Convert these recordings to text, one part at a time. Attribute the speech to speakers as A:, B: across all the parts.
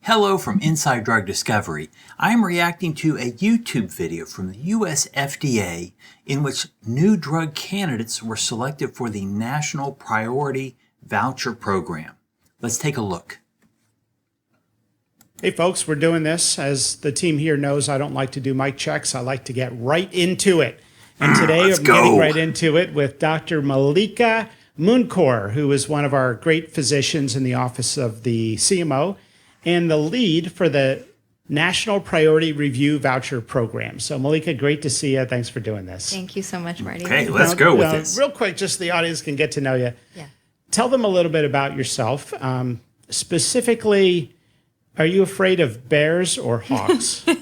A: Hello from Inside Drug Discovery. I am reacting to a YouTube video from the US FDA in which new drug candidates were selected for the National Priority Voucher program. Let's take a look.
B: Hey folks, we're doing this. As the team here knows, I don't like to do mic checks. I like to get right into it. And today I'm getting right into it with Dr. Malika Munkour, who is one of our great physicians in the office of the CMO and the lead for the National Priority Review Voucher Program. So Malika, great to see you. Thanks for doing this.
C: Thank you so much, Marty.
A: Okay, let's go with this.
B: Real quick, just so the audience can get to know you.
C: Yeah.
B: Tell them a little bit about yourself. Specifically, are you afraid of bears or hawks?
C: So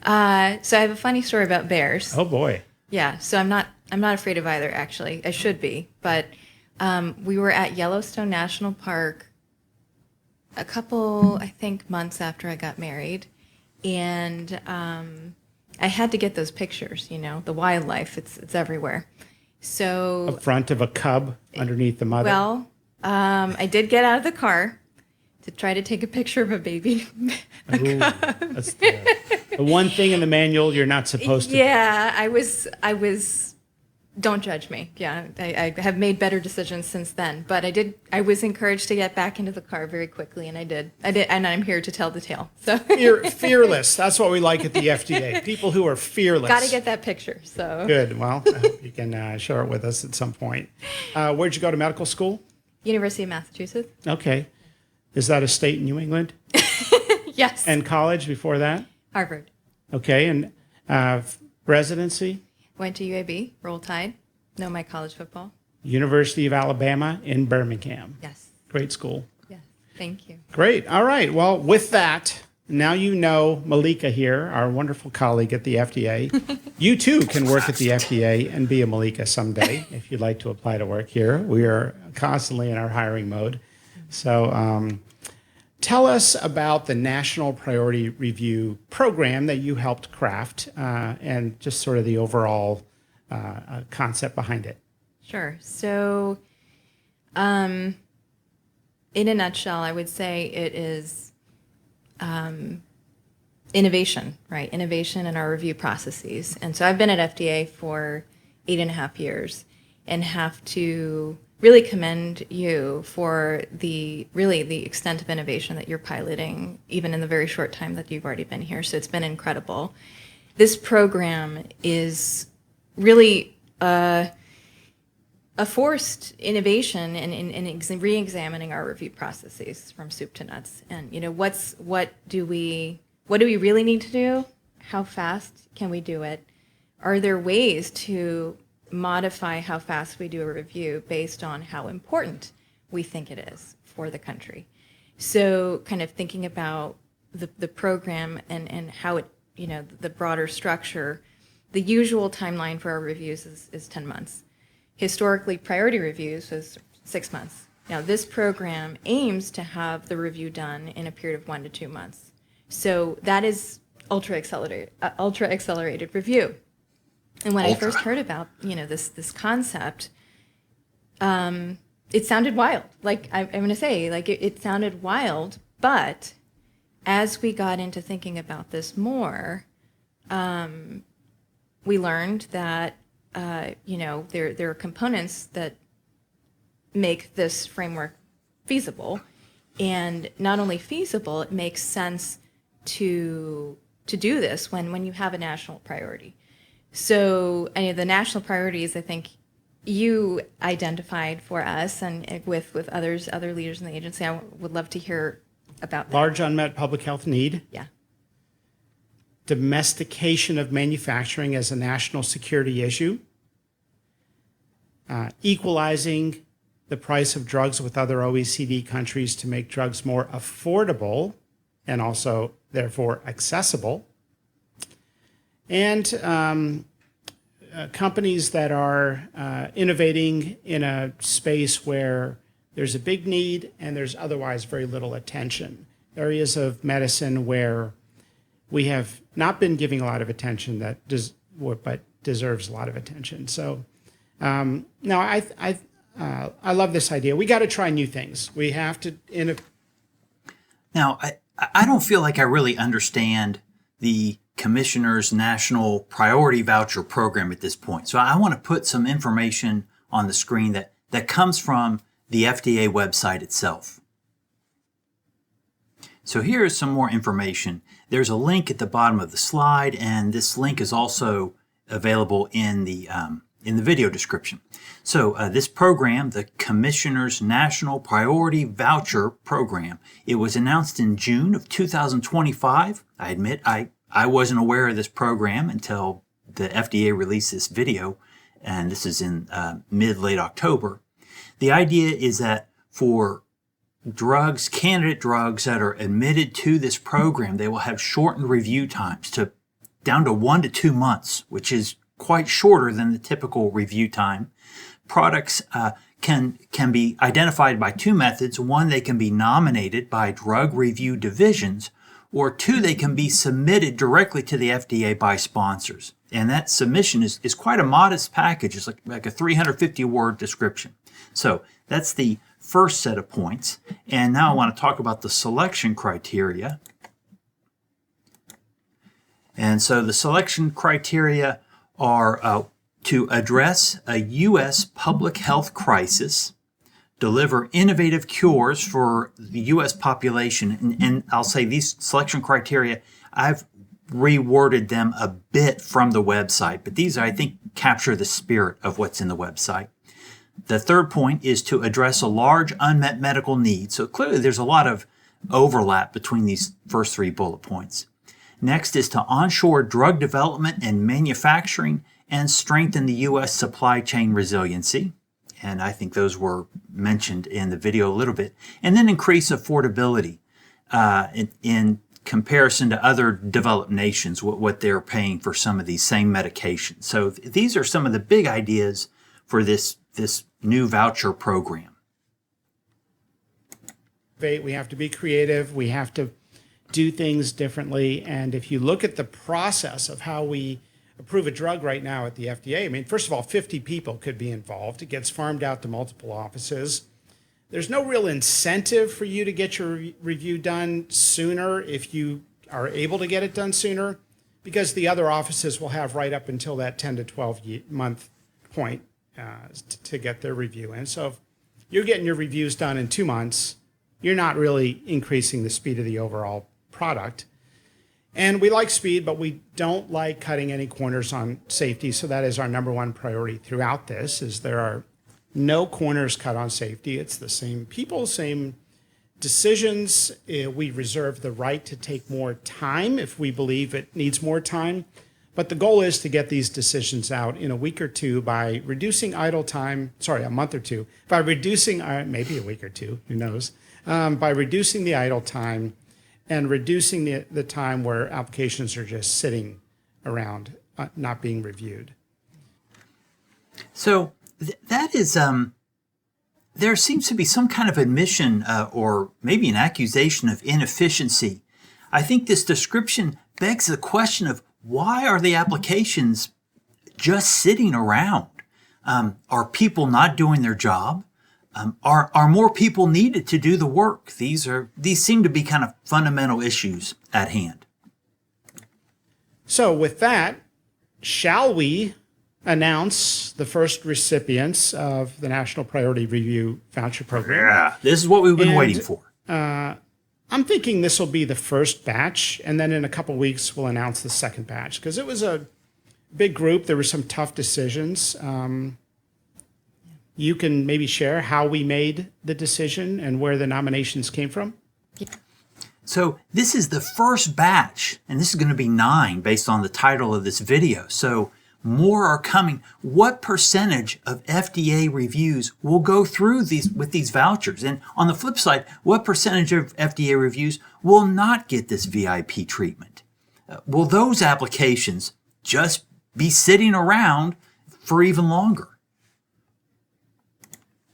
C: I have a funny story about bears.
B: Oh boy.
C: Yeah, so I'm not afraid of either, actually. I should be, but we were at Yellowstone National Park a couple, I think, months after I got married, and I had to get those pictures. You know, the wildlife, it's everywhere. So
B: Up front of a cub underneath the mother.
C: well, I did get out of the car to try to take a picture of a baby.
B: Ooh, that's the one thing in the manual you're not supposed to.
C: Yeah, I was. Don't judge me. Yeah, I have made better decisions since then. But I was encouraged to get back into the car very quickly, and I did, and I'm here to tell the tale. So
B: Fearless. That's what we like at the FDA. People who are fearless.
C: got to get that picture. So
B: Good. Well, I hope you can share it with us at some point. Where'd you go to medical school?
C: University of Massachusetts.
B: Okay. Is that a state in New England?
C: Yes.
B: And college before that?
C: Harvard.
B: Okay. And residency?
C: Went to UAB. Roll Tide. Know my college football.
B: University of Alabama in Birmingham.
C: Yes.
B: Great school.
C: Yes. Thank you.
B: Great. All right. Well, with that, now you know Malika here, our wonderful colleague at the FDA. You too can work at the FDA and be a Malika someday if you'd like to apply to work here. We are constantly in our hiring mode. So tell us about the National Priority Review Program that you helped craft and just sort of the overall concept behind it.
C: Sure. So, in a nutshell, I would say it is innovation, right? Innovation in our review processes. And so I've been at FDA for 8.5 years and have to really commend you for the extent of innovation that you're piloting, even in the very short time that you've already been here. So it's been incredible. This program is really a forced innovation in re-examining our review processes from soup to nuts. And what do we really need to do? How fast can we do it? Are there ways to modify how fast we do a review based on how important we think it is for the country? So kind of thinking about the program and how it, the broader structure. The usual timeline for our reviews is 10 months. Historically, priority reviews was 6 months. Now, this program aims to have the review done in a period of 1 to 2 months. So that is ultra accelerated review. And when I first heard about this concept, it sounded wild. Like I'm going to say, it sounded wild. But as we got into thinking about this more, we learned that there are components that make this framework feasible, and not only feasible, it makes sense to do this when you have a national priority. So the national priorities, I think you identified for us and with other leaders in the agency. I would love to hear about that.
B: Large unmet public health need.
C: Yeah.
B: Domestication of manufacturing as a national security issue. Equalizing the price of drugs with other OECD countries to make drugs more affordable and also, therefore, accessible. And companies that are innovating in a space where there's a big need and there's otherwise very little attention. Areas of medicine where we have not been giving a lot of attention but deserves a lot of attention. So no, I love this idea. We got to try new things. We have to
A: Now, I don't feel like I really understand the Commissioner's National Priority Voucher program at this point. So I want to put some information on the screen that comes from the FDA website itself. So here is some more information. There's a link at the bottom of the slide, and this link is also available in the video description. So this program, the Commissioner's National Priority Voucher Program, it was announced in June of 2025. I admit I wasn't aware of this program until the FDA released this video, and this is in mid-late October. The idea is that for drugs, candidate drugs that are admitted to this program, they will have shortened review times down to 1 to 2 months, which is quite shorter than the typical review time. Products can be identified by 2 methods. 1, they can be nominated by drug review divisions, or 2, they can be submitted directly to the FDA by sponsors. And that submission is quite a modest package. It's like a 350-word description. So that's the first set of points. And now I want to talk about the selection criteria. And so the selection criteria are to address a U.S. public health crisis, deliver innovative cures for the U.S. population. And I'll say these selection criteria, I've reworded them a bit from the website, but these, I think, capture the spirit of what's in the website. The third point is to address a large unmet medical need. So clearly there's a lot of overlap between these first 3 bullet points. Next is to onshore drug development and manufacturing and strengthen the U.S. supply chain resiliency. And I think those were mentioned in the video a little bit. And then increase affordability in comparison to other developed nations, what they're paying for some of these same medications. So these are some of the big ideas for this new voucher program.
B: We have to be creative. We have to do things differently. And if you look at the process of how we approve a drug right now at the FDA, I mean, first of all, 50 people could be involved. It gets farmed out to multiple offices. There's no real incentive for you to get your review done sooner if you are able to get it done sooner, because the other offices will have right up until that 10 to 12 month point to get their review in. So if you're getting your reviews done in 2 months, you're not really increasing the speed of the overall product. And we like speed, but we don't like cutting any corners on safety. So that is our number 1 priority throughout this, is there are no corners cut on safety. It's the same people, same decisions. We reserve the right to take more time if we believe it needs more time. But the goal is to get these decisions out in a week or 2 by reducing idle time, a month or 2, by reducing, maybe a week or 2, who knows, by reducing the idle time and reducing the time where applications are just sitting around, not being reviewed.
A: So that is, there seems to be some kind of admission or maybe an accusation of inefficiency. I think this description begs the question of, why are the applications just sitting around? Are people not doing their job? Are more people needed to do the work? These seem to be kind of fundamental issues at hand.
B: So with that, shall we announce the first recipients of the National Priority Review Voucher Program?
A: Yeah, this is what we've been waiting for.
B: I'm thinking this will be the first batch, and then in a couple weeks we'll announce the second batch, because it was a big group. There were some tough decisions. You can maybe share how we made the decision and where the nominations came from?
A: So this is the first batch, and this is going to be 9 based on the title of this video. So more are coming. What percentage of FDA reviews will go through with these vouchers? And on the flip side, what percentage of FDA reviews will not get this VIP treatment? Will those applications just be sitting around for even longer?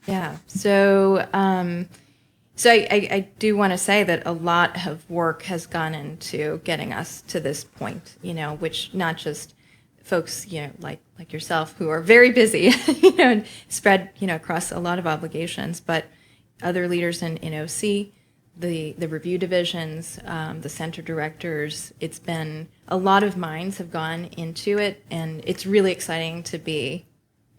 C: Yeah. So, I do want to say that a lot of work has gone into getting us to this point, which not just folks, like yourself who are very busy, and spread, across a lot of obligations, but other leaders in OC, the review divisions, the center directors. It's been a lot of minds have gone into it, and it's really exciting to be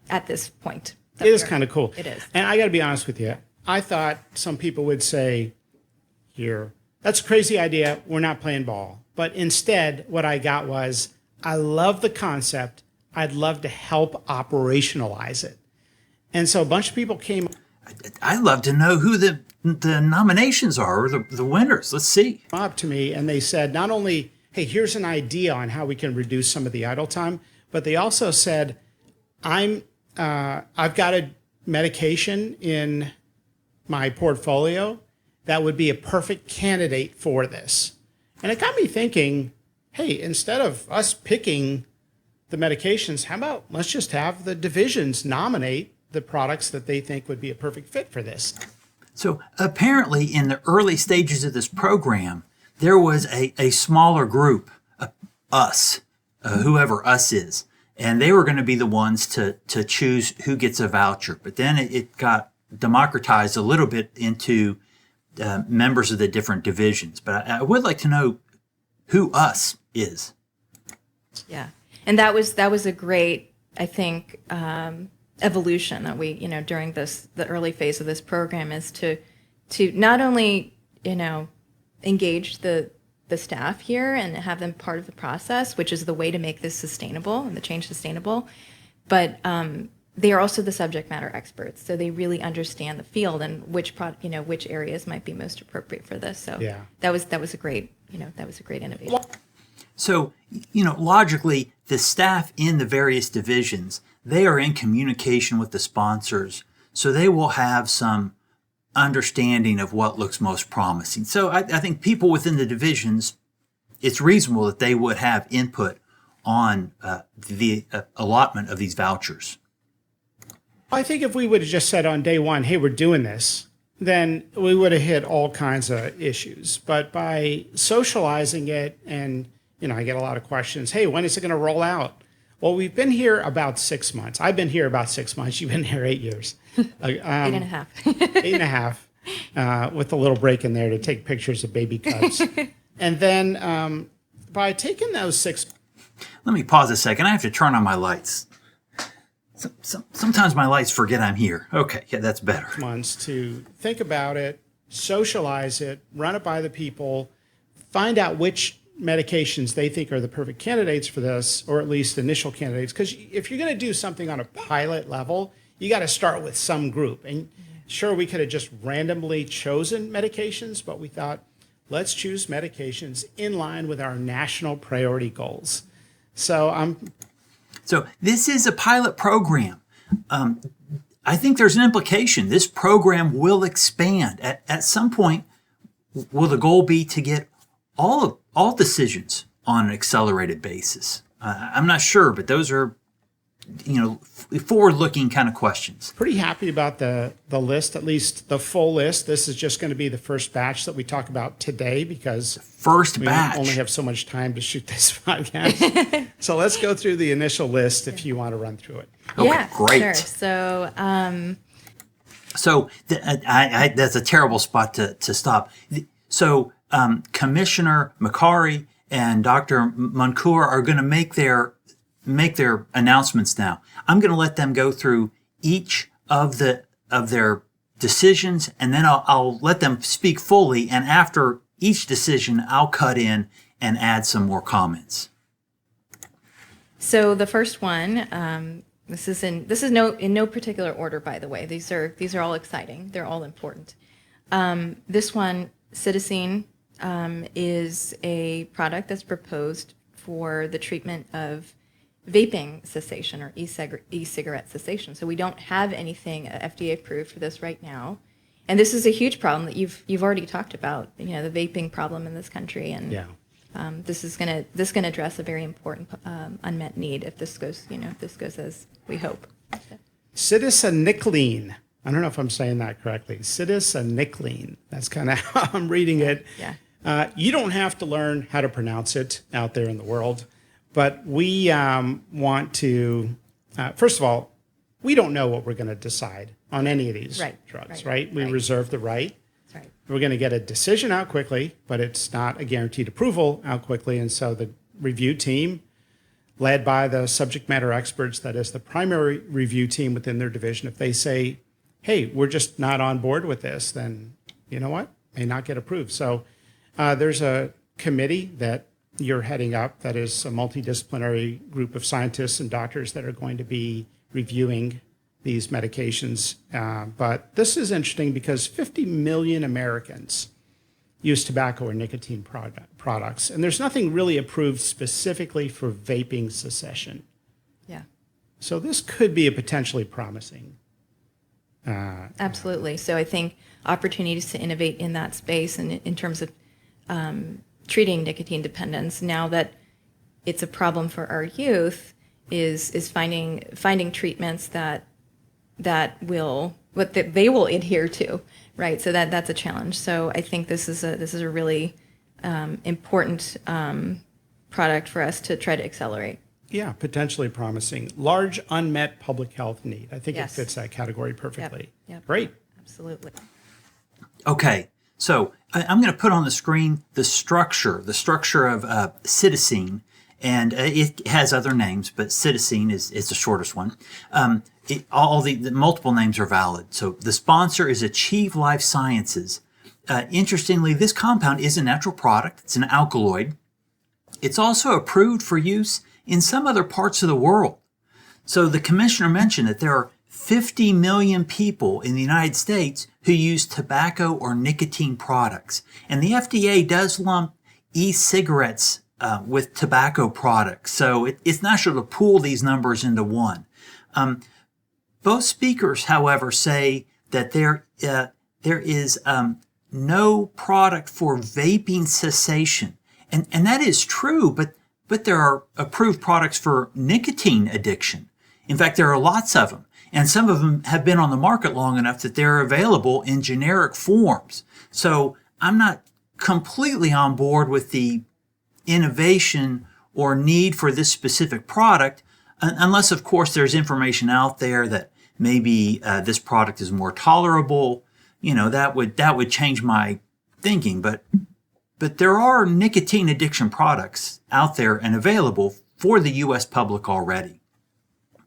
C: at this point.
B: It is kind of cool.
C: It is.
B: And I got to be honest with you. I thought some people would say, here, that's a crazy idea. We're not playing ball. But instead, what I got was, I love the concept. I'd love to help operationalize it. And so a bunch of people came
A: I'd love to know who the nominations are, or the winners. Let's see.
B: up to me, and they said, not only, hey, here's an idea on how we can reduce some of the idle time, but they also said, I've got a medication in my portfolio that would be a perfect candidate for this. And it got me thinking, hey, instead of us picking the medications, how about let's just have the divisions nominate the products that they think would be a perfect fit for this.
A: So apparently in the early stages of this program, there was a smaller group, us, whoever us is, and they were going to be the ones to choose who gets a voucher. But then it got democratized a little bit into members of the different divisions. But I would like to know who us is.
C: Yeah, and that was a great, I think, evolution that we, during the early phase of this program is to not only, engage the staff here and have them part of the process, which is the way to make this sustainable and the change sustainable, but they are also the subject matter experts, so they really understand the field and which areas might be most appropriate for this. So
B: Yeah.
C: that was a great innovation.
A: So, logically, the staff in the various divisions, they are in communication with the sponsors, so they will have some understanding of what looks most promising. So I think people within the divisions, it's reasonable that they would have input on the allotment of these vouchers.
B: I think if we would have just said on day one, hey, we're doing this, then we would have hit all kinds of issues. But by socializing it, and I get a lot of questions, hey, when is it going to roll out? Well, we've been here about 6 months. I've been here about 6 months. You've been here 8 years.
C: 8.5.
B: 8.5, with a little break in there to take pictures of baby cubs. And then by taking those 6
A: Let me pause a second. I have to turn on my lights. Sometimes my lights forget I'm here. Okay, yeah, that's better.
B: months to think about it, socialize it, run it by the people, find out which medications they think are the perfect candidates for this, or at least initial candidates. Because if you're going to do something on a pilot level, you got to start with some group. And sure, we could have just randomly chosen medications, but we thought, let's choose medications in line with our national priority goals. So
A: this is a pilot program. I think there's an implication. This program will expand. At some point, will the goal be to get all decisions on an accelerated basis? I'm not sure, but those are, forward-looking kind of questions.
B: pretty happy about the list, at least the full list. This is just going to be the first batch that we talk about today because
A: First
B: we
A: batch.
B: only have so much time to shoot this podcast. So let's go through the initial list if you want to run through it.
A: Okay,
C: Yeah,
A: great.
C: sure. So
A: that's a terrible spot to stop. So Commissioner Makari and Dr. Mankour are going to make their announcements now. I'm going to let them go through each of their decisions, and then I'll let them speak fully. And after each decision, I'll cut in and add some more comments.
C: So the first one, this is in no particular order, by the way. These are all exciting. They're all important. This one, Citizen, is a product that's proposed for the treatment of vaping cessation or e-cigarette cessation. So we don't have anything FDA approved for this right now. And this is a huge problem that you've already talked about, the vaping problem in this country. And
B: Yeah.
C: this is gonna address a very important unmet need if this goes as we hope.
B: Citizen-nicline. I don't know if I'm saying that correctly. Citizen-nicline. That's kind of how I'm reading it.
C: Yeah.
B: You don't have to learn how to pronounce it out there in the world, but we want to, first of all, we don't know what we're going to decide on any of these drugs, right? We reserve the right.
C: That's right.
B: we're going to get a decision out quickly, but it's not a guaranteed approval out quickly. And so the review team, led by the subject matter experts, that is the primary review team within their division, if they say, hey, we're just not on board with this, then you know what? May not get approved. So there's a committee that you're heading up that is a multidisciplinary group of scientists and doctors that are going to be reviewing these medications. But this is interesting because 50 million Americans use tobacco or nicotine products, and there's nothing really approved specifically for vaping cessation.
C: Yeah.
B: So this could be a potentially promising.
C: Absolutely. So I think opportunities to innovate in that space and in terms of treating nicotine dependence, now that it's a problem for our youth, is finding treatments that they will adhere to, right? So that's a challenge. So I think this is a really important product for us to try to accelerate.
B: Yeah, potentially promising. Large unmet public health need. I think
C: Yes.
B: it fits that category perfectly.
C: Yep.
B: Great.
C: Absolutely.
A: Okay, so I'm going to put on the screen the structure of cytosine, and it has other names, but cytosine is the shortest one. All the multiple names are valid. So the sponsor is Achieve Life Sciences. Interestingly, this compound is a natural product. It's an alkaloid. It's also approved for use in some other parts of the world. So the commissioner mentioned that there are 50 million people in the United States who use tobacco or nicotine products. And the FDA does lump e-cigarettes with tobacco products. So it's natural to pool these numbers into one. Both speakers, however, say that there is no product for vaping cessation. And that is true, but there are approved products for nicotine addiction. In fact, there are lots of them. And some of them have been on the market long enough that they're available in generic forms. So I'm not completely on board with the innovation or need for this specific product, unless, of course, there's information out there that maybe this product is more tolerable. You know, that would change my thinking. But there are nicotine addiction products out there and available for the U.S. public already.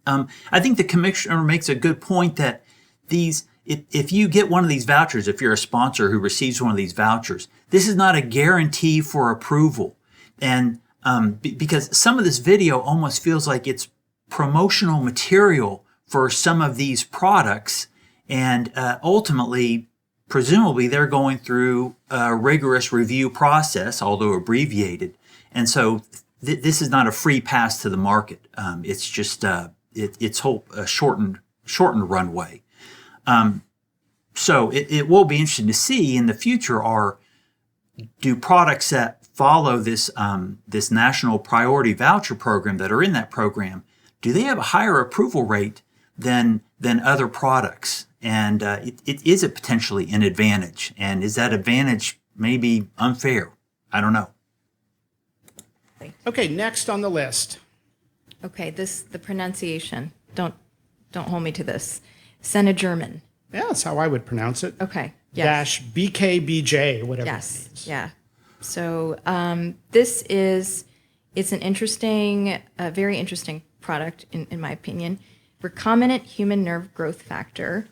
A: I think the commissioner makes a good point that if you get one of these vouchers, if you're a sponsor who receives one of these vouchers, this is not a guarantee for approval. And because some of this video almost feels like it's promotional material for some of these products, and ultimately, presumably, they're going through a rigorous review process, although abbreviated. And so this is not a free pass to the market. It's just it's a shortened runway. So it will be interesting to see in the future do products that follow this National Priority Voucher program that are in that program, do they have a higher approval rate than other products? And it is a potentially an advantage. And is that advantage maybe unfair? I don't know.
B: Okay, next on the list.
C: Okay, the pronunciation. Don't hold me to this. Senagerman.
B: Yeah, that's how I would pronounce it.
C: Okay. Yes.
B: Dash BKBJ, whatever
C: Yes.
B: it means.
C: Yeah. So it's an interesting, very interesting product in my opinion. Recombinant human nerve growth factor.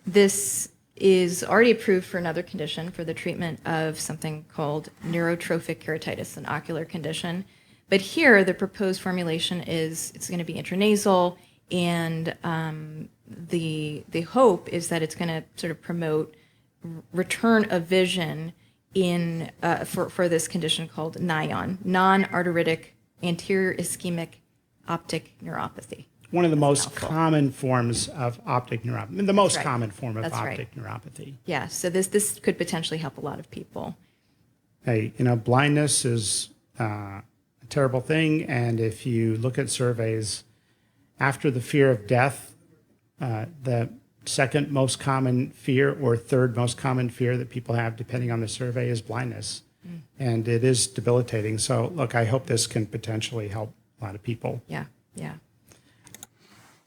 C: This is already approved for another condition for the treatment of something called neurotrophic keratitis, an ocular condition. But here, the proposed formulation it's going to be intranasal, and the hope is that it's going to sort of promote return of vision for this condition called NION, non-arteritic anterior ischemic optic neuropathy.
B: One of the most common forms of optic neuropathy. The most
C: right.
B: common form of
C: That's
B: optic
C: right.
B: neuropathy.
C: Yeah, so this could potentially help a lot of people.
B: Hey, blindness is a terrible thing, and if you look at surveys, after the fear of death, the second most common fear or third most common fear that people have, depending on the survey, is blindness. And it is debilitating. So, look, I hope this can potentially help a lot of people.
C: Yeah.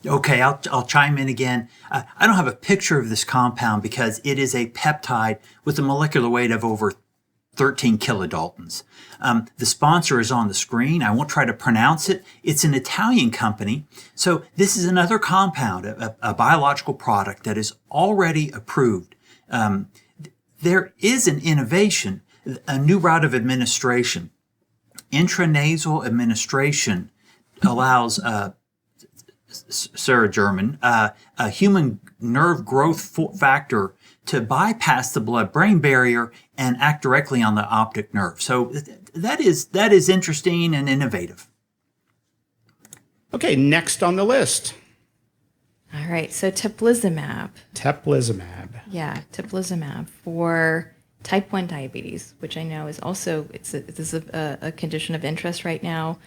A: Okay, I'll chime in again. I don't have a picture of this compound because it is a peptide with a molecular weight of over 13 kilodaltons. The sponsor is on the screen. I won't try to pronounce it. It's an Italian company. So this is another compound, a biological product that is already approved. There is an innovation, a new route of administration. Intranasal administration allows Sarah German, a human nerve growth factor to bypass the blood-brain barrier and act directly on the optic nerve. So that is interesting and innovative.
B: Okay, next on the list.
C: All right, so teplizumab. Yeah, teplizumab for type 1 diabetes, which I know is also, this is a condition of interest right now.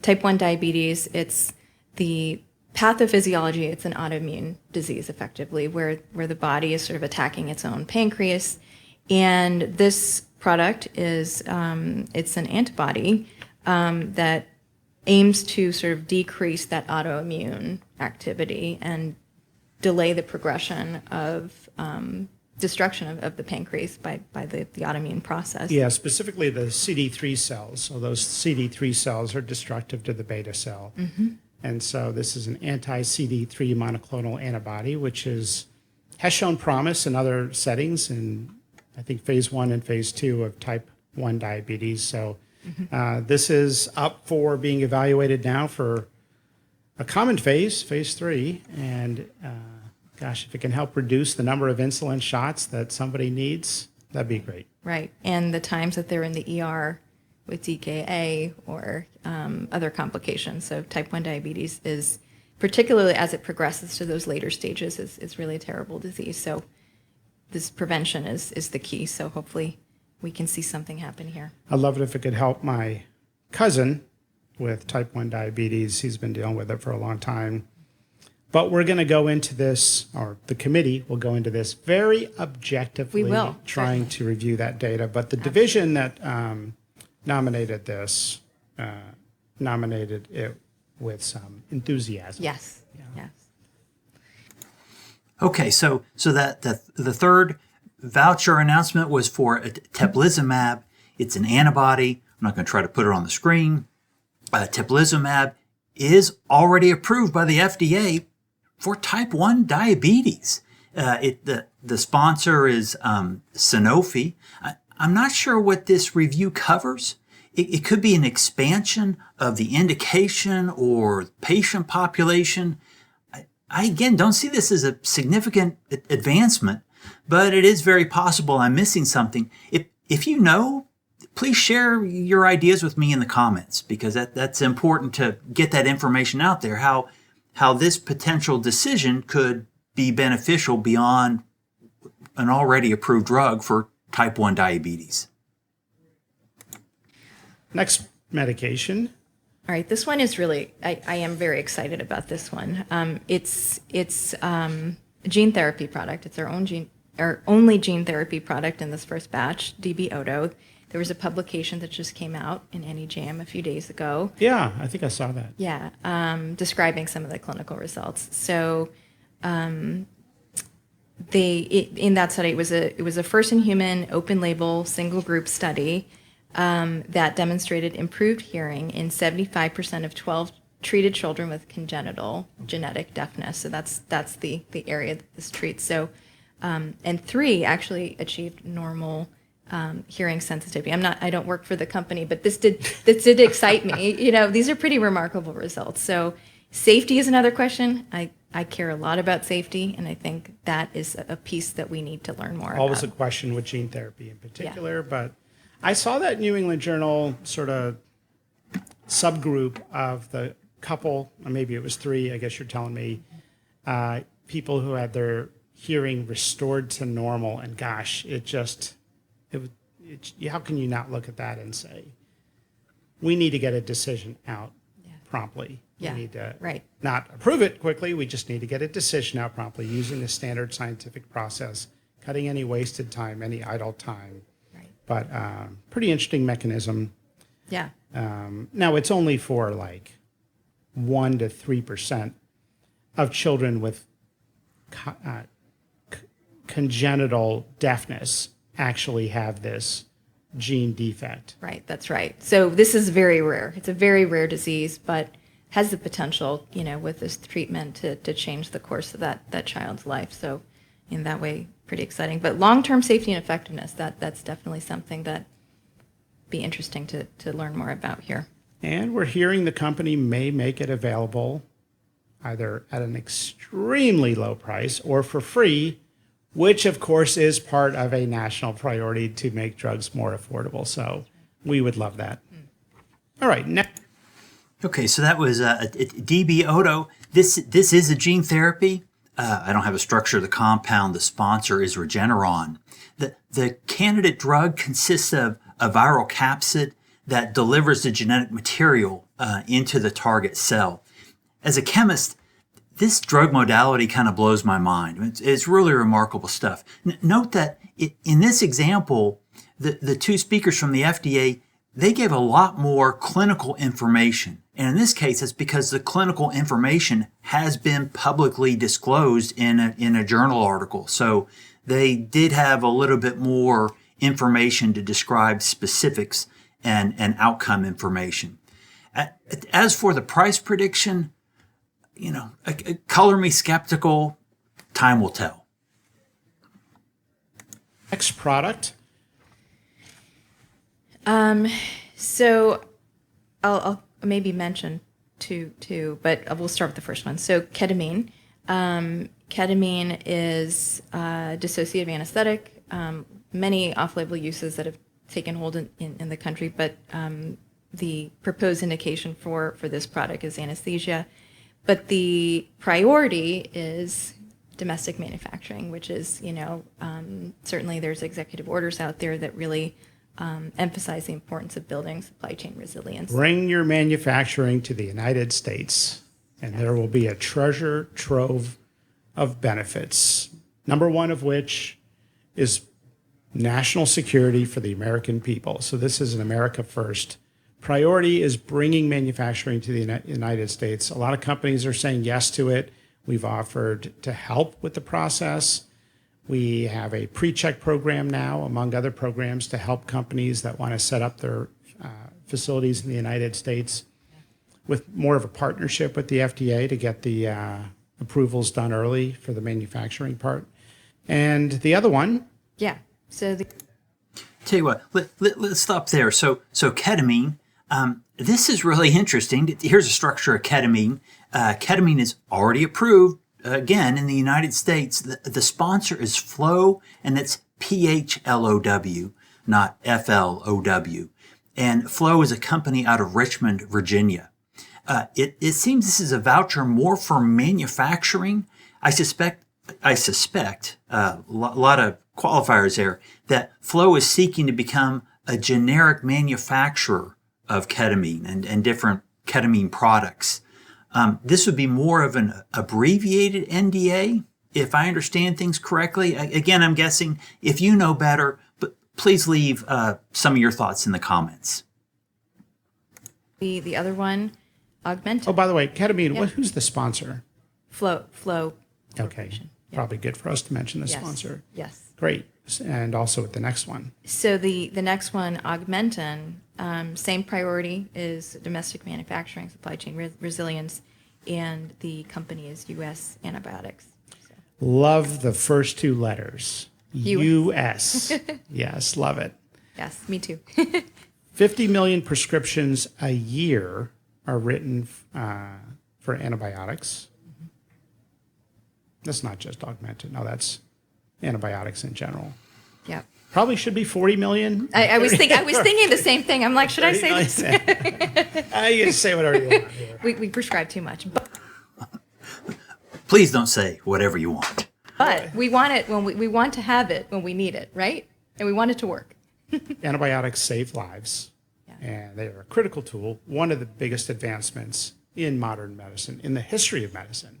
C: Type 1 diabetes, it's the pathophysiology, it's an autoimmune disease effectively, where the body is sort of attacking its own pancreas. And this product is, it's an antibody that aims to sort of decrease that autoimmune activity and delay the progression of destruction of the pancreas by the autoimmune process.
B: Yeah, specifically the CD3 cells. So those CD3 cells are destructive to the beta cell. Mm-hmm. And so this is an anti-CD3 monoclonal antibody, which has shown promise in other settings in, I think, phase 1 and phase 2 of type 1 diabetes. So this is up for being evaluated now for a common phase 3. And gosh, if it can help reduce the number of insulin shots that somebody needs, that'd be great.
C: Right. And the times that they're in the ER with DKA or other complications. So type 1 diabetes is, particularly as it progresses to those later stages, is really a terrible disease. So this prevention is the key. So hopefully we can see something happen here.
B: I'd love it if it could help my cousin with type 1 diabetes. He's been dealing with it for a long time. But we're going to go into this, or the committee will go into this very objectively,
C: we will,
B: trying to review that data. But the division that nominated this, nominated it with some enthusiasm.
C: Yes, yes.
A: Okay, so that the third voucher announcement was for teplizumab. It's an antibody. I'm not going to try to put it on the screen. Teplizumab is already approved by the FDA for type 1 diabetes. The sponsor is Sanofi. I'm not sure what this review covers. It could be an expansion of the indication or patient population. I again don't see this as a significant advancement, but it is very possible I'm missing something. If you know, please share your ideas with me in the comments, because that's important to get that information out there, how this potential decision could be beneficial beyond an already approved drug for type 1 diabetes.
B: Next medication.
C: All right, this one is really, I am very excited about this one. It's a gene therapy product. It's our only gene therapy product in this first batch, DB-OTO. There was a publication that just came out in NEJM a few days ago.
B: Yeah, I think I saw that.
C: Yeah, describing some of the clinical results. So in that study, it was a first-in-human, open-label, single-group study that demonstrated improved hearing in 75% of 12 treated children with congenital genetic deafness. So that's the area that this treats. So and 3 actually achieved normal hearing sensitivity. I don't work for the company, but this did excite me. You know, these are pretty remarkable results. So safety is another question. I care a lot about safety, and I think that is a piece that we need to learn more about.
B: Always a question with gene therapy in particular, but I saw that New England Journal sort of subgroup of the couple, or maybe it was 3, I guess you're telling me, people who had their hearing restored to normal, and gosh, how can you not look at that and say, we need to get a decision out promptly.
C: Yeah,
B: we need to
C: right.
B: not approve it quickly, we just need to get a decision out promptly using the standard scientific process, cutting any wasted time, any idle time.
C: Right.
B: But pretty interesting mechanism.
C: Yeah.
B: Now, it's only for like 1 to 3% of children with congenital deafness actually have this gene defect.
C: Right, that's right. So this is very rare. It's a very rare disease, but has the potential, with this treatment to change the course of that child's life. So in that way, pretty exciting. But long-term safety and effectiveness, that's definitely something that be interesting to learn more about here.
B: And we're hearing the company may make it available either at an extremely low price or for free, which of course is part of a national priority to make drugs more affordable. So we would love that. All right. Next.
A: Okay, so that was DB-OTO. This is a gene therapy. I don't have a structure of the compound. The sponsor is Regeneron. The candidate drug consists of a viral capsid that delivers the genetic material into the target cell. As a chemist, this drug modality kind of blows my mind. It's really remarkable stuff. Note that in this example, the two speakers from the FDA, they gave a lot more clinical information. And in this case, it's because the clinical information has been publicly disclosed in a journal article. So they did have a little bit more information to describe specifics and outcome information. As for the price prediction, color me skeptical. Time will tell.
B: Next product.
C: So I'll maybe mention two, but we'll start with the first one. So ketamine. Ketamine is a dissociative anesthetic. Many off-label uses that have taken hold in the country, but the proposed indication for this product is anesthesia. But the priority is domestic manufacturing, which is, certainly there's executive orders out there that really emphasize the importance of building supply chain resilience.
B: Bring your manufacturing to the United States, and there will be a treasure trove of benefits. Number one of which is national security for the American people. So this is an America first. Priority is bringing manufacturing to the United States. A lot of companies are saying yes to it. We've offered to help with the process. We have a pre-check program now, among other programs, to help companies that want to set up their facilities in the United States with more of a partnership with the FDA to get the approvals done early for the manufacturing part. And the other one.
C: Yeah. So
A: Tell you what, let's stop there. So ketamine, this is really interesting. Here's a structure of ketamine. Ketamine is already approved, again, in the United States. The sponsor is Flow, and it's PHLOW, not FLOW. And Flow is a company out of Richmond, Virginia. It seems this is a voucher more for manufacturing. I suspect a lot of qualifiers there, that Flow is seeking to become a generic manufacturer of ketamine and different ketamine products. This would be more of an abbreviated NDA, if I understand things correctly. Again, I'm guessing. If you know better, but please leave some of your thoughts in the comments.
C: the other one, Augmentin.
B: Oh, by the way, ketamine, who's the sponsor?
C: Flow.
B: Okay. Probably good for us to mention the sponsor.
C: Yes.
B: Great. And also with the next one.
C: So the next one, Augmentin, same priority is domestic manufacturing, supply chain resilience, and the company is U.S. Antibiotics. So.
B: Love the first two letters. U.S. Yes, love it.
C: Yes, me too.
B: 50 million prescriptions a year are written for antibiotics. That's not just Augmentin. No, that's antibiotics in general.
C: Yeah.
B: Probably should be 40 million.
C: I was thinking the same thing. I'm like, should I say this?
B: You can say whatever you want here.
C: We prescribe too much.
A: Please don't say whatever you want.
C: But we want it when we want to have it when we need it, right? And we want it to work.
B: Antibiotics save lives, and they are a critical tool, one of the biggest advancements in modern medicine, in the history of medicine.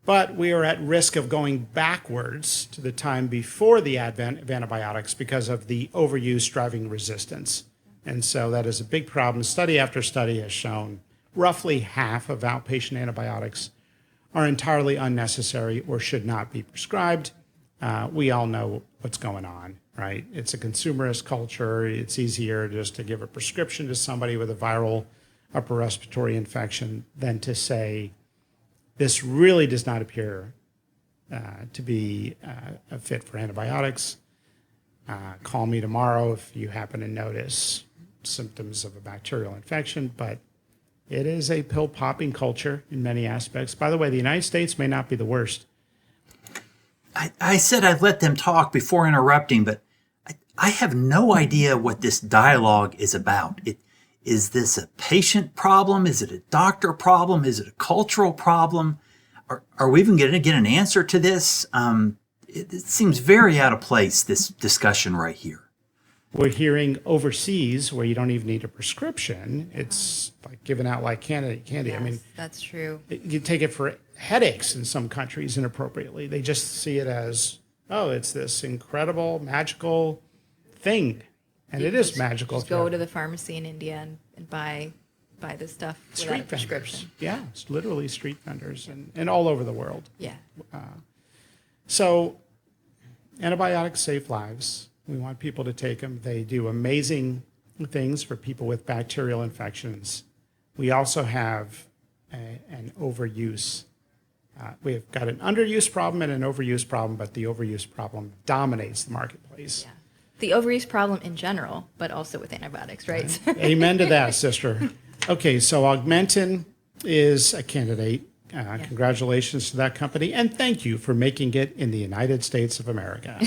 B: But we are at risk of going backwards to the time before the advent of antibiotics because of the overuse driving resistance. And so that is a big problem. Study after study has shown roughly half of outpatient antibiotics are entirely unnecessary or should not be prescribed. We all know what's going on, right? It's a consumerist culture. It's easier just to give a prescription to somebody with a viral upper respiratory infection than to say, this really does not appear to be a fit for antibiotics. Call me tomorrow if you happen to notice symptoms of a bacterial infection, but it is a pill popping culture in many aspects. By the way, the United States may not be the worst.
A: I said I'd let them talk before interrupting, but I have no idea what this dialogue is about. Is this a patient problem? Is it a doctor problem? Is it a cultural problem? Are we even going to get an answer to this? It seems very out of place, this discussion right here.
B: We're hearing overseas where you don't even need a prescription. It's like given out like candy.
C: Yes,
B: I mean,
C: that's true.
B: you take it for headaches in some countries inappropriately. They just see it as, oh, it's this incredible, magical thing. And it is magical.
C: Just go to the pharmacy in India and buy this stuff without a prescription.
B: Yeah, it's literally street vendors and all over the world.
C: Yeah.
B: So antibiotics save lives. We want people to take them. They do amazing things for people with bacterial infections. We also have an overuse. We've got an underuse problem and an overuse problem, but the overuse problem dominates the marketplace.
C: Yeah. The overuse problem in general, but also with antibiotics, right?
B: Amen to that, sister. Okay, so Augmentin is a candidate. Congratulations to that company, and thank you for making it in the United States of America.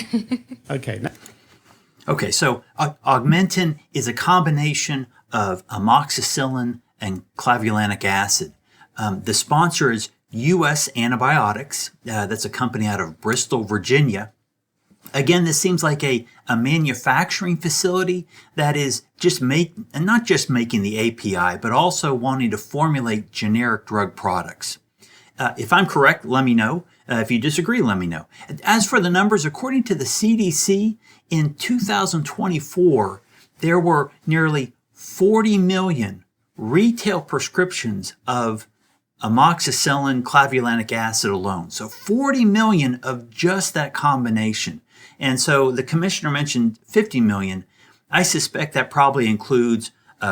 A: Okay, so Augmentin is a combination of amoxicillin and clavulanic acid. The sponsor is U.S. Antibiotics. That's a company out of Bristol, Virginia. Again, this seems like a manufacturing facility that is not just making the API, but also wanting to formulate generic drug products. If I'm correct, let me know. If you disagree, let me know. As for the numbers, according to the CDC, in 2024, there were nearly 40 million retail prescriptions of amoxicillin, clavulanic acid alone. So 40 million of just that combination. And so the commissioner mentioned 50 million. I suspect that probably includes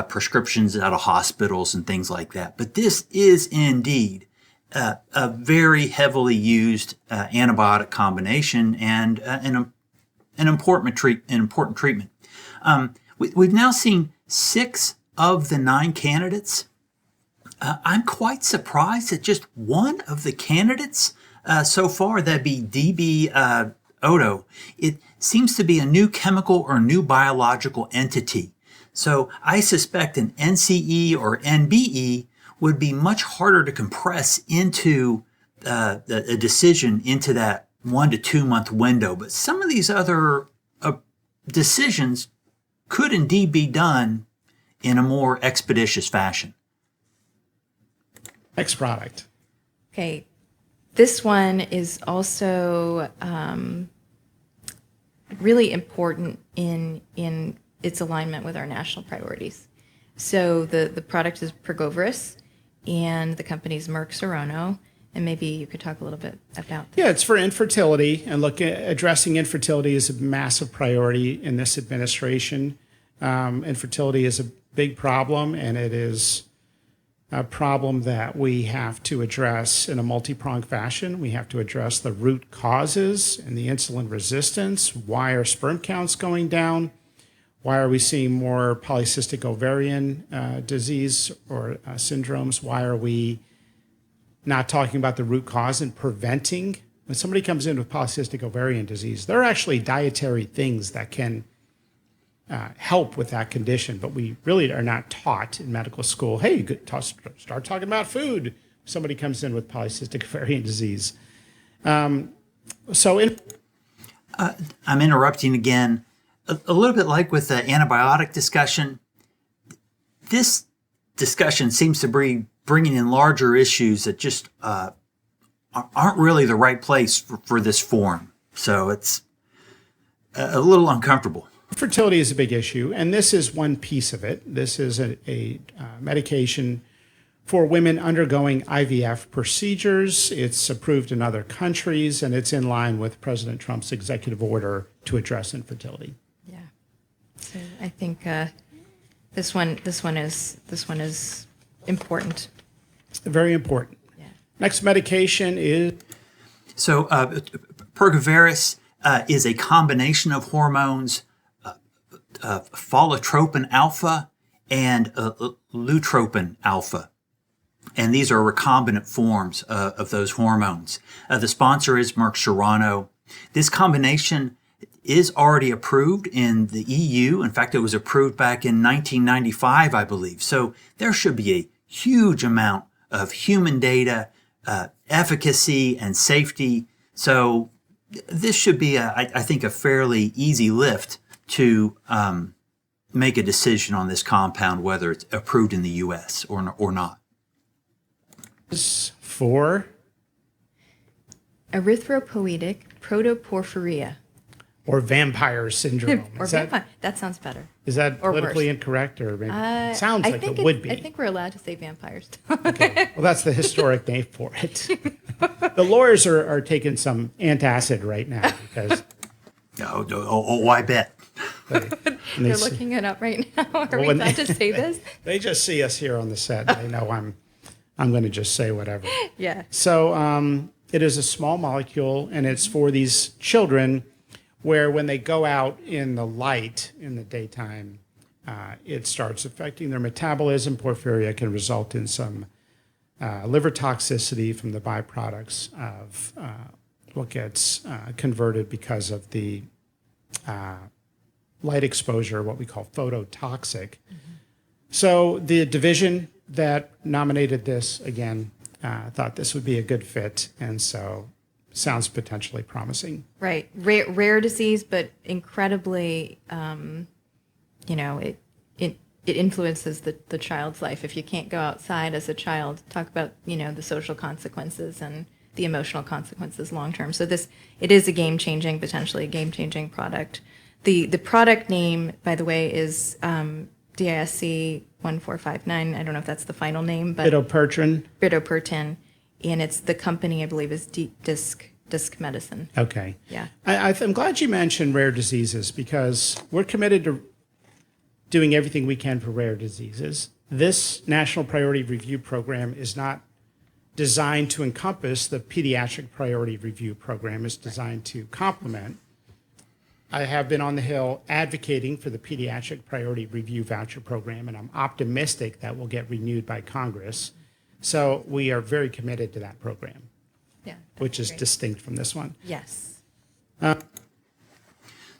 A: prescriptions out of hospitals and things like that. But this is indeed a very heavily used antibiotic combination and an important treatment. We've now seen 6 of the 9 candidates. I'm quite surprised that just one of the candidates so far, that'd be DB-OTO, it seems to be a new chemical or new biological entity. So I suspect an NCE or NBE would be much harder to compress into a decision into that 1 to 2 month window. But some of these other decisions could indeed be done in a more expeditious fashion.
B: Next product.
C: Okay. This one is also really important in its alignment with our national priorities. So the product is Pergoveris, and the company is Merck Serono. And maybe you could talk a little bit about that.
B: Yeah, it's for infertility, and addressing infertility is a massive priority in this administration. Infertility is a big problem, and it is a problem that we have to address in a multi-pronged fashion. We have to address the root causes and the insulin resistance. Why are sperm counts going down? Why are we seeing more polycystic ovarian disease or syndromes? Why are we not talking about the root cause and preventing? When somebody comes in with polycystic ovarian disease, there are actually dietary things that can help with that condition, but we really are not taught in medical school, hey, start talking about food. If somebody comes in with polycystic ovarian disease. I'm
A: interrupting again. A little bit like with the antibiotic discussion, this discussion seems to be bringing in larger issues that just aren't really the right place for this forum. So it's a little uncomfortable.
B: Fertility is a big issue, and this is one piece of it. This is a medication for women undergoing IVF procedures. It's approved in other countries, and it's in line with President Trump's executive order to address infertility.
C: Yeah. So I think this one is important.
B: Very important.
C: Yeah.
B: Next medication is
A: So Pergoveris is a combination of hormones, folotropin alpha and lutropin alpha. And these are recombinant forms of those hormones. The sponsor is Merck Serono. This combination is already approved in the EU. In fact, it was approved back in 1995, I believe. So there should be a huge amount of human data, efficacy, and safety. So this should be, I think, a fairly easy lift to make a decision on this compound, whether it's approved in the U.S. or not.
B: for
C: Erythropoietic protoporphyria.
B: or vampire syndrome.
C: Or vampire. That sounds better.
B: Is that
C: Or
B: politically
C: worse.
B: incorrect, or maybe sounds
C: I
B: like
C: think
B: it would be?
C: I think we're allowed to say vampires.
B: Okay. Well, that's the historic name for it. The lawyers are taking some antacid right now because
A: I bet.
C: They're looking it up right now. Are we
B: when
C: allowed to say this?
B: they just see us here on the set. They know I'm going to just say whatever.
C: Yeah.
B: So it is a small molecule, and it's for these children where when they go out in the light in the daytime, it starts affecting their metabolism. Porphyria can result in some liver toxicity from the byproducts of what gets converted because of the light exposure, what we call phototoxic. Mm-hmm. So the division that nominated this, again, thought this would be a good fit, and so sounds potentially promising.
C: Right. Rare disease, but incredibly, it influences the child's life. If you can't go outside as a child, talk about, the social consequences and the emotional consequences long term. So it is potentially a game-changing product. The product name, by the way, is DISC 1459. I don't know if that's the final name, but Bidopertin, and it's the company, I believe, is Disc Medicine.
B: Okay.
C: Yeah.
B: I'm glad you mentioned rare diseases because we're committed to doing everything we can for rare diseases. This National Priority Review Program is not designed to encompass the Pediatric Priority Review Program. It's designed to complement. I have been on the Hill advocating for the Pediatric Priority Review Voucher Program, and I'm optimistic that will get renewed by Congress. So we are very committed to that program,
C: Yeah.
B: which is
C: great.
B: distinct from this one.
C: Yes.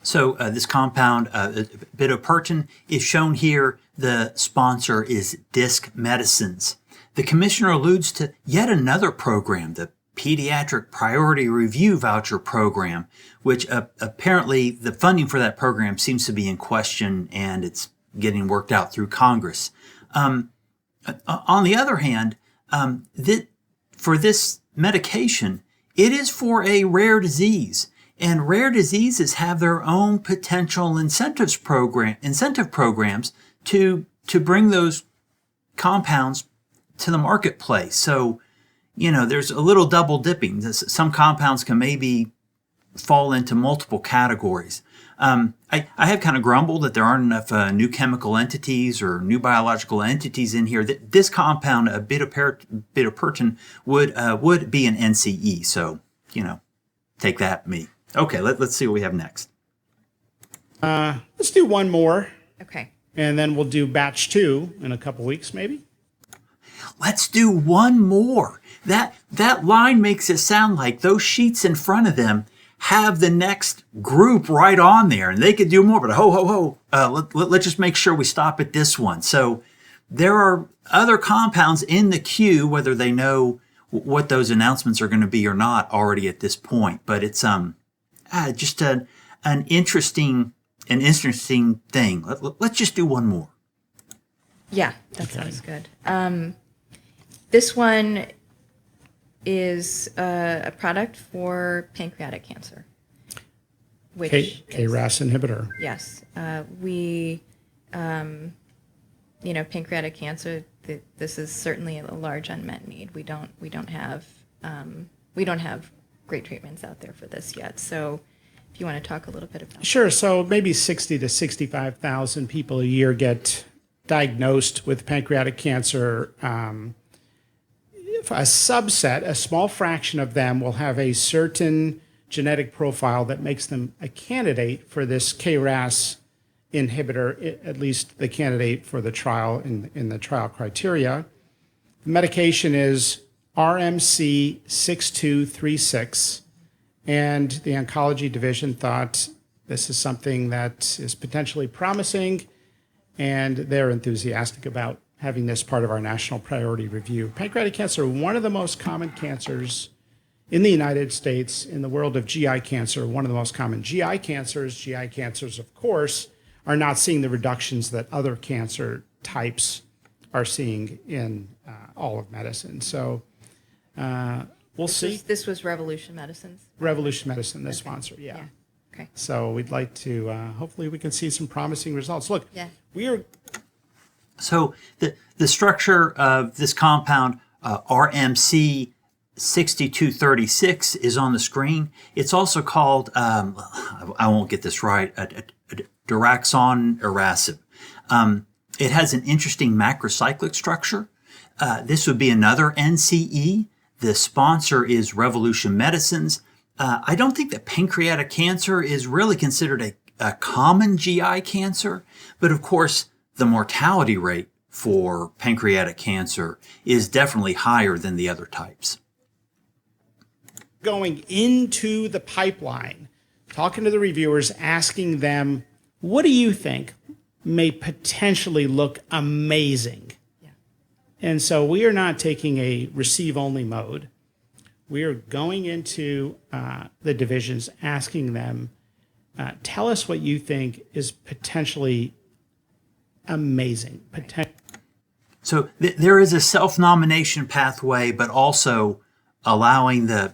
A: So this compound, Bidopertin, is shown here. The sponsor is Disc Medicines. The commissioner alludes to yet another program, the Pediatric Priority Review Voucher Program, which apparently the funding for that program seems to be in question, and it's getting worked out through Congress. On the other hand, for this medication, it is for a rare disease, and rare diseases have their own potential incentive programs to bring those compounds to the marketplace. So, there's a little double dipping. Some compounds can maybe fall into multiple categories. I have kind of grumbled that there aren't enough new chemical entities or new biological entities in here. This compound, Bidopertin, would be an NCE. So, take that, me. Okay, let's see what we have next.
B: Let's do one more,
C: Okay.
B: and then we'll do batch 2 in a couple weeks, maybe.
A: Let's do one more. That line makes it sound like those sheets in front of them have the next group right on there, and they could do more. But let's just make sure we stop at this one. So there are other compounds in the queue, whether they know what those announcements are going to be or not already at this point. But it's just an interesting thing. Let's just do one more.
C: Yeah, that sounds good. This one is a product for pancreatic cancer, which
B: KRAS inhibitor.
C: yes, pancreatic cancer this is certainly a large unmet need. We don't have great treatments out there for this yet. So if you want to talk a little bit about
B: Sure. So maybe 60 to 65,000 people a year get diagnosed with pancreatic cancer. A subset, a small fraction of them will have a certain genetic profile that makes them a candidate for this KRAS inhibitor, at least the candidate for the trial in the trial criteria. The medication is RMC 6236, and the oncology division thought this is something that is potentially promising, and they're enthusiastic about having this part of our national priority review. Pancreatic cancer, one of the most common cancers in the United States, in the world of GI cancer, one of the most common GI cancers. GI cancers, of course, are not seeing the reductions that other cancer types are seeing in all of medicine. So we'll see.
C: This was Revolution Medicines.
B: Revolution Medicine, the sponsor, yeah.
C: Okay.
B: So we'd like to, hopefully we can see some promising results. Look, we are...
A: So the structure of this compound, RMC 6236, is on the screen. It's also called, I won't get this right, daraxonrasib. It has an interesting macrocyclic structure. This would be another NCE. The sponsor is Revolution Medicines. I don't think that pancreatic cancer is really considered a common GI cancer, but of course, the mortality rate for pancreatic cancer is definitely higher than the other types.
B: Going into the pipeline, talking to the reviewers, asking them, what do you think may potentially look amazing?
C: Yeah.
B: And so we are not taking a receive-only mode. We are going into the divisions, asking them, tell us what you think is potentially amazing.
A: So there is a self-nomination pathway, but also allowing the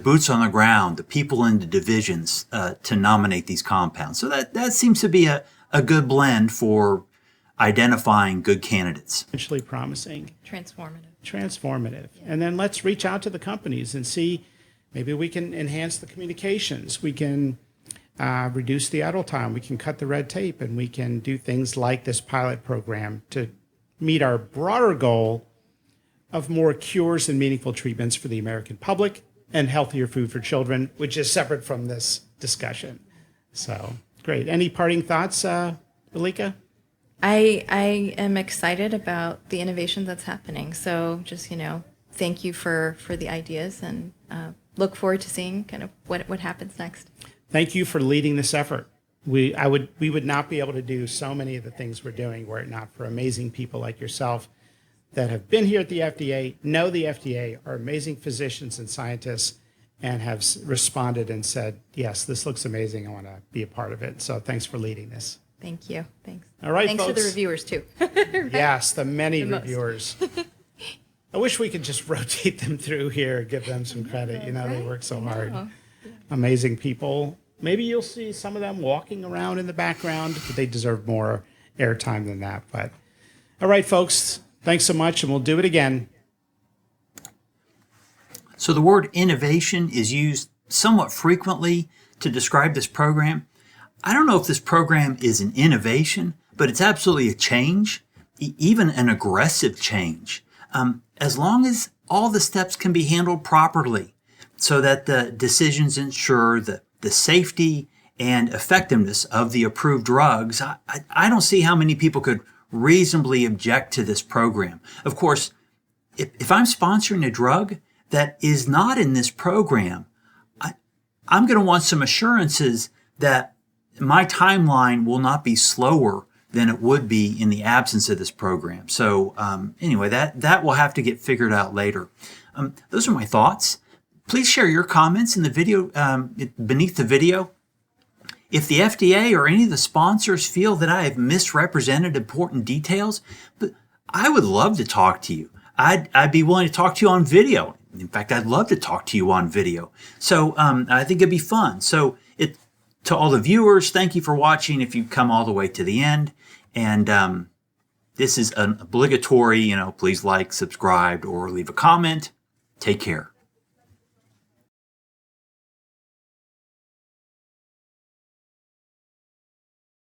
A: boots on the ground, the people in the divisions to nominate these compounds. So that seems to be a good blend for identifying good candidates.
B: Potentially promising.
C: Transformative. Yeah.
B: And then let's reach out to the companies and see, maybe we can enhance the communications. We can reduce the idle time. We can cut the red tape, and we can do things like this pilot program to meet our broader goal of more cures and meaningful treatments for the American public and healthier food for children, which is separate from this discussion. So great. Any parting thoughts, Malika?
C: I am excited about the innovation that's happening. So just, thank you for the ideas, and look forward to seeing kind of what happens next.
B: Thank you for leading this effort. We would not be able to do so many of the things we're doing were it not for amazing people like yourself that have been here at the FDA, know the FDA, are amazing physicians and scientists, and have responded and said, yes, this looks amazing. I want to be a part of it. So thanks for leading this.
C: Thank you. Thanks.
B: All right,
C: Thanks
B: folks.
C: to the reviewers, too.
B: Yes, the many reviewers. I wish we could just rotate them through here, give them some credit. They work so hard. Amazing people. Maybe you'll see some of them walking around in the background, but they deserve more airtime than that. But all right, folks, thanks so much, and we'll do it again.
A: So the word innovation is used somewhat frequently to describe this program. I don't know if this program is an innovation, but it's absolutely a change, even an aggressive change, as long as all the steps can be handled properly so that the decisions ensure the safety and effectiveness of the approved drugs. I don't see how many people could reasonably object to this program. Of course, if I'm sponsoring a drug that is not in this program, I'm going to want some assurances that my timeline will not be slower than it would be in the absence of this program. So anyway, that will have to get figured out later. Those are my thoughts. Please share your comments in the video, beneath the video. If the FDA or any of the sponsors feel that I have misrepresented important details, but I would love to talk to you. I'd be willing to talk to you on video. In fact, I'd love to talk to you on video. So I think it'd be fun. So to all the viewers, thank you for watching if you've come all the way to the end. And This is an obligatory, please like, subscribe, or leave a comment. Take care.